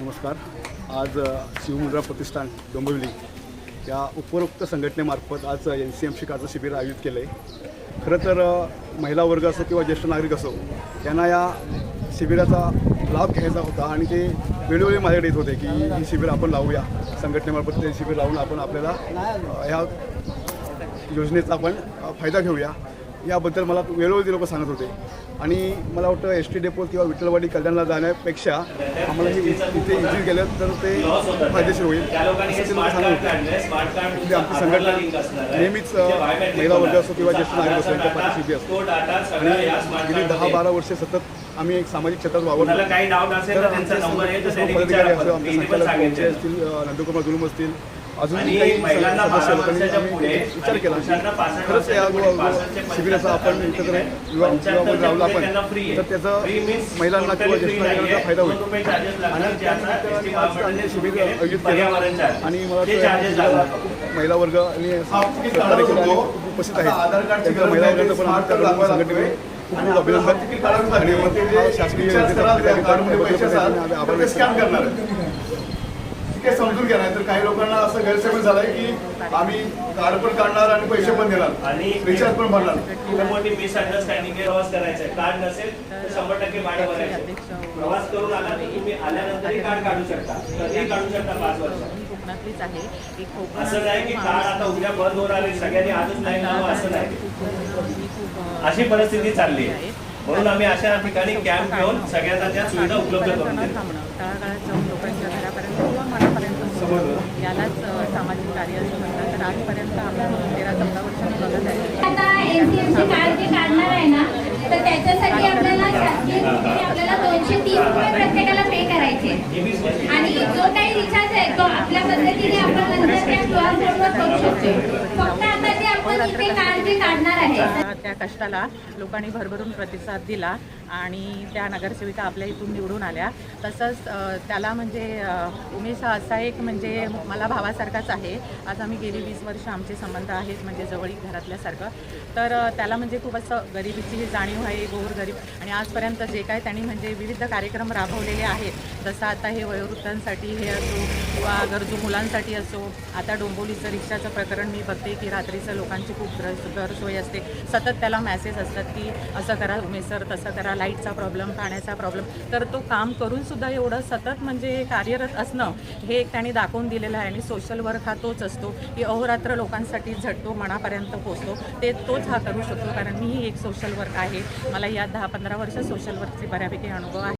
नमस्कार. आज शिवमुद्रा प्रतिष्ठान डोंबिवली या उपरोक्त संघटनेमार्फत आज NCMC कार्ड शिबिर आयोजित केले आहे. खरं तर महिला वर्ग असो किंवा ज्येष्ठ नागरिक असो यांना या शिबिराचा लाभ घ्यायचा होता आणि ते वेळोवेळी माझ्याकडे येत होते की ही शिबिर आपण लावूया, संघटनेमार्फत ते शिबिर लावून आपण आपल्याला ह्या योजनेचा आपण फायदा घेऊया याबद्दल मला वेळोवेळी लोक सांगत होते. आणि मला वाटतं ST डेपो किंवा विठ्ठलवाडी कल्याणला जाण्यापेक्षा आम्हाला हे इथे इझी गेलं तर ते फायदेशीर होईल असं ते लोक सांगत होते. म्हणजे आमची संघटना नेहमीच महिला वर्ग असो किंवा ज्येष्ठ नागरिक असो यांच्या पाठीशी असतो आणि गेली 10-12 वर्षे सतत आम्ही एक सामाजिक क्षेत्रात वावरतो. तर आमचे पदाधिकारी असो, आमचे संचालक असतील, नंदकुमार जुलूम असतील, अजून काही सदस्य लोकांनी आम्ही विचार केला खरंच या शिबिराचा आपण एकत्र युवामध्ये लावला आपण तर त्याचा महिलांना किंवा ज्येष्ठ नागरिकांना फायदा होईल. आणि आज शिबिर आयोजित केलं आणि मला महिला वर्ग आणि उपस्थित आहेत त्यांच्या महिला वर्गाचं पण आम्ही संघटनेने खूप खूप अभिनंदन आणि शासकीय आभार व्यक्त हे समजून घ्या. नाही तर काही लोकांना असं गैरसमज झालाय की आम्ही कार्ड पण काढणार आणि पैसे पण देणार आणि रिचार्ज पण भरणार. मोठी मिसअंडरस्टँडिंग प्रवास करायचा आहे. कार्ड नसेल तर 100% भाडं भरायचं. प्रवास करून आला तर तुम्ही आल्यानंतरही कार्ड काढू शकता, कधीही काढू शकता 5 वर्ष. कोकणातलीच आहे. असं नाही की कार्ड आता उद्या बंद होणार आहे, सगळ्यांनी आजच नाही लावा असं नाही. अशी परिस्थिती चालली आहे. म्हणून आम्ही अशा ठिकाणी कॅम्प घेऊन सगळ्यांना त्या सुविधा उपलब्ध करून देतो. तळागाळात जाऊन लोकांच्या घरापर्यंत किंवा मनापर्यंत यालाच सामाजिक कार्य असं म्हणतात. तर आजपर्यंत आम्ही 13-14 वर्षांनी बघत आहे. आता NCMC कार्ड जे काढणार आहे ना तर त्याच्यासाठी आपल्याला आपल्याला 230 रुपये प्रत्येकाला पे करायचे आणि जो काही रिचार्ज आहे तो आपल्या पद्धतीने आपण नंतर त्या QR कोडवर करू शकतो. फक्त आता जे आपण इथे कार्ड जे काढणार आहे त्या कष्टाला लोकांनी भरभरून प्रतिसाद दिला आणि त्या नगरसेविका आपल्या इथून निवडून आल्या. तसंच त्याला म्हणजे उमेश हा असा एक म्हणजे मला भावासारखाच आहे. आज आम्ही गेली 20 वर्ष आमचे संबंध आहेत म्हणजे जवळीक घरातल्यासारखं. तर त्याला म्हणजे खूप असं गरिबीची जाणीव आहे, गोरगरीब. आणि आजपर्यंत जे काय त्यांनी म्हणजे विविध कार्यक्रम राबवलेले आहेत, जसं आता हे वयोवृद्धांसाठी हे असो किंवा गरजू मुलांसाठी असो. आता डोंबिवलीचं रिक्षाचं प्रकरण मी बघते की रात्रीचं लोकांची खूप गैरसोय असते. सतत त्याला मेसेज असतात की असं करा उमेश सर, तसं करा, लाईटचा प्रॉब्लेम, पाण्याचा प्रॉब्लेम. तर तो काम करूनसुद्धा एवढं सतत म्हणजे कार्यरत असणं हे एक त्यांनी दाखवून दिलेलं आहे. आणि सोशल वर्क हा तोच असतो की अहोरात्र लोकांसाठी झटतो, मनापर्यंत पोचतो. तोच हा करू शकतो. कारण मीही एक सोशल वर्क आहे. मला या 10-15 वर्ष सोशल वर्कचे बऱ्यापैकी अनुभव आहे.